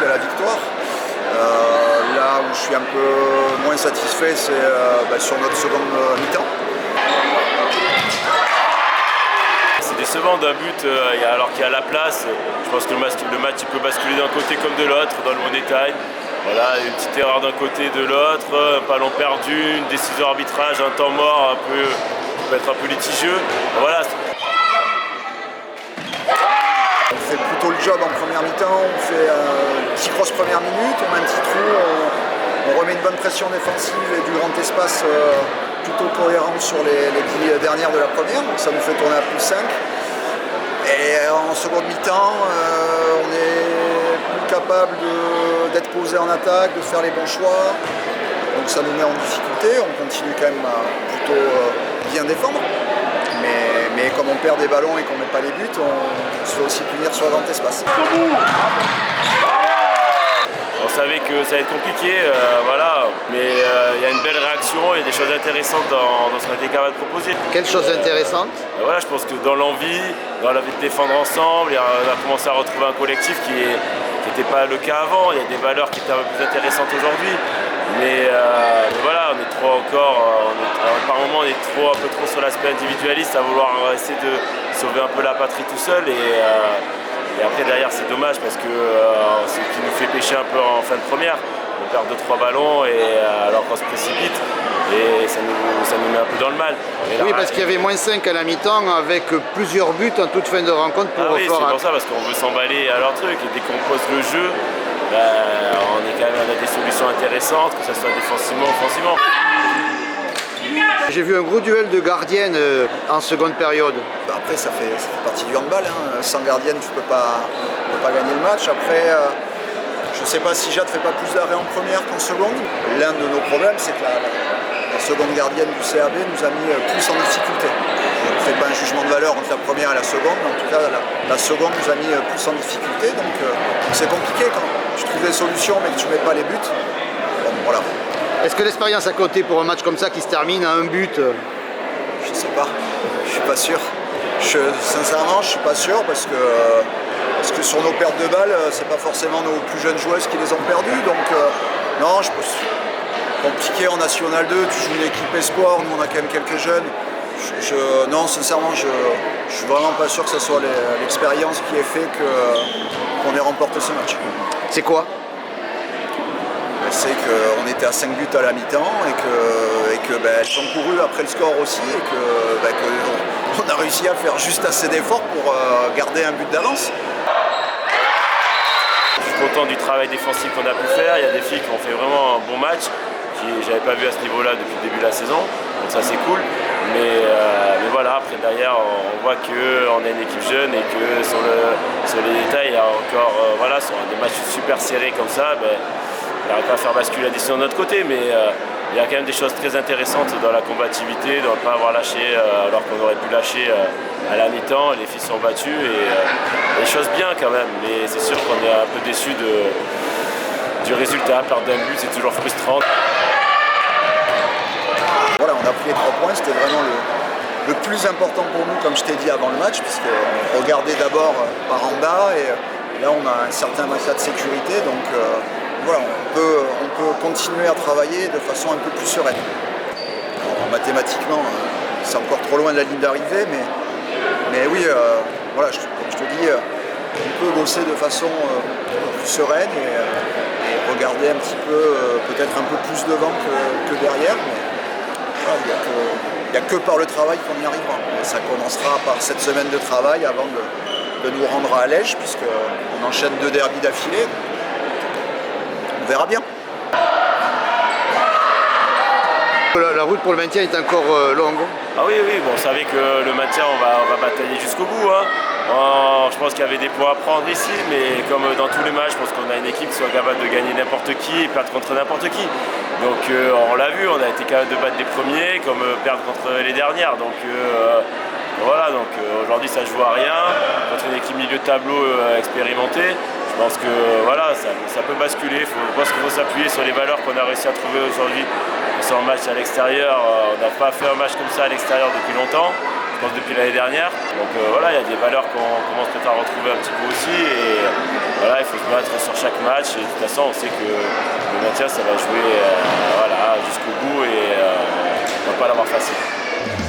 jusqu'à la victoire. Là où je suis un peu moins satisfait, c'est sur notre seconde mi-temps. C'est décevant d'un but alors qu'il y a la place. Je pense que le match il peut basculer d'un côté comme de l'autre dans le bon détail. Voilà, une petite erreur d'un côté de l'autre, un ballon perdu, une décision d'arbitrage, un temps mort qui peut être un peu litigieux. Voilà. On fait plutôt le job en première mi-temps, on fait une petite grosse première minute, on met un petit trou, on remet une bonne pression défensive et du grand espace plutôt cohérent sur les 10 dernières de la première, donc ça nous fait tourner à +5. Et en seconde mi-temps, on est plus capable d'être posé en attaque, de faire les bons choix, donc ça nous met en difficulté, on continue quand même à plutôt bien défendre. Mais comme on perd des ballons et qu'on ne met pas les buts, on se fait aussi punir sur le grand espace. On savait que ça allait être compliqué, voilà, mais il y a une belle réaction, il y a des choses intéressantes dans ce qu'on a été capable de proposer. Quelles choses intéressantes? Voilà, je pense que dans l'envie de défendre ensemble, on a commencé à retrouver un collectif qui n'était pas le cas avant. Il y a des valeurs qui étaient un peu plus intéressantes aujourd'hui. Mais voilà, on est trop encore, par moments on est un peu trop sur l'aspect individualiste à vouloir essayer de sauver un peu la patrie tout seul. Et après derrière c'est dommage parce que c'est ce qui nous fait pêcher un peu en fin de première. On perd 2-3 ballons alors qu'on se précipite et ça nous met un peu dans le mal. Oui, parce qu'il y avait -5 à la mi-temps avec plusieurs buts en toute fin de rencontre pour oui, c'est pour ça, parce qu'on veut s'emballer à leur truc et dès qu'on pose le jeu, on a des solutions intéressantes, que ce soit défensivement ou offensivement. J'ai vu un gros duel de gardiennes en seconde période. Après ça fait partie du handball, hein. Sans gardienne tu peux pas gagner le match. Après je ne sais pas si Jade ne fait pas plus d'arrêts en première qu'en seconde. L'un de nos problèmes c'est que la seconde gardienne du CAB nous a mis plus en difficulté. Je ne fais pas un jugement de valeur entre la première et la seconde, mais en tout cas la seconde nous a mis plus en difficulté. Donc c'est compliqué quand tu trouves des solutions mais que tu ne mets pas les buts. Bon, voilà. Est-ce que l'expérience a compté pour un match comme ça qui se termine à un but? Je sais pas, je suis pas sûr. Sincèrement, je suis pas sûr parce que sur nos pertes de balles, c'est pas forcément nos plus jeunes joueuses qui les ont perdues. Donc non, je pense compliqué en National 2, tu joues une équipe espoir, nous on a quand même quelques jeunes. Non, sincèrement, je suis vraiment pas sûr que ce soit l'expérience qui ait fait qu'on ait remporté ce match. C'est quoi? C'est qu'on était à 5 buts à la mi-temps et que elles ont couru après le score aussi et qu'on a réussi à faire juste assez d'efforts pour garder un but d'avance. Je suis content du travail défensif qu'on a pu faire. Il y a des filles qui ont fait vraiment un bon match, que j'avais pas vu à ce niveau-là depuis le début de la saison, donc ça c'est cool. Mais voilà, après derrière on voit qu'on a une équipe jeune et que sur les détails, il y a encore, sur des matchs super serrés comme ça, il n'arrive pas à faire basculer la décision de notre côté, mais il y a quand même des choses très intéressantes dans la combativité, dans ne pas avoir lâché alors qu'on aurait pu lâcher à la mi-temps. Les filles sont battues et des choses bien quand même, mais c'est sûr qu'on est un peu déçu du résultat. Perdre d'un but, c'est toujours frustrant. Voilà, on a pris les 3 points, c'était vraiment le plus important pour nous, comme je t'ai dit avant le match, puisqu'on regardait d'abord par en bas et là on a un certain matelas de sécurité, donc voilà, on peut continuer à travailler de façon un peu plus sereine. Alors, mathématiquement, c'est encore trop loin de la ligne d'arrivée, mais oui, voilà, comme je te dis, on peut bosser de façon plus sereine et regarder un petit peu, peut-être un peu plus devant que derrière. Mais voilà, il n'y a que par le travail qu'on y arrivera. Et ça commencera par cette semaine de travail avant de nous rendre à Allège, puisqu'on enchaîne 2 derbys d'affilée. On verra bien. La route pour le maintien est encore longue. Ah oui, bon, on savait que le maintien, on va batailler jusqu'au bout. Hein. Je pense qu'il y avait des points à prendre ici, mais comme dans tous les matchs, je pense qu'on a une équipe qui soit capable de gagner n'importe qui et perdre contre n'importe qui. Donc on l'a vu, on a été capable de battre les premiers comme perdre contre les dernières. Donc voilà, aujourd'hui ça joue à rien contre une équipe milieu de tableau expérimentée. Je pense que voilà, ça peut basculer. Je pense qu'il faut s'appuyer sur les valeurs qu'on a réussi à trouver aujourd'hui sur un match à l'extérieur. On n'a pas fait un match comme ça à l'extérieur depuis longtemps. je pense, depuis l'année dernière. Donc voilà, il y a des valeurs qu'on commence peut-être à retrouver un petit peu aussi. Et voilà, il faut se battre sur chaque match. Et de toute façon, on sait que le maintien, ça va jouer voilà, jusqu'au bout et on ne va pas l'avoir facile.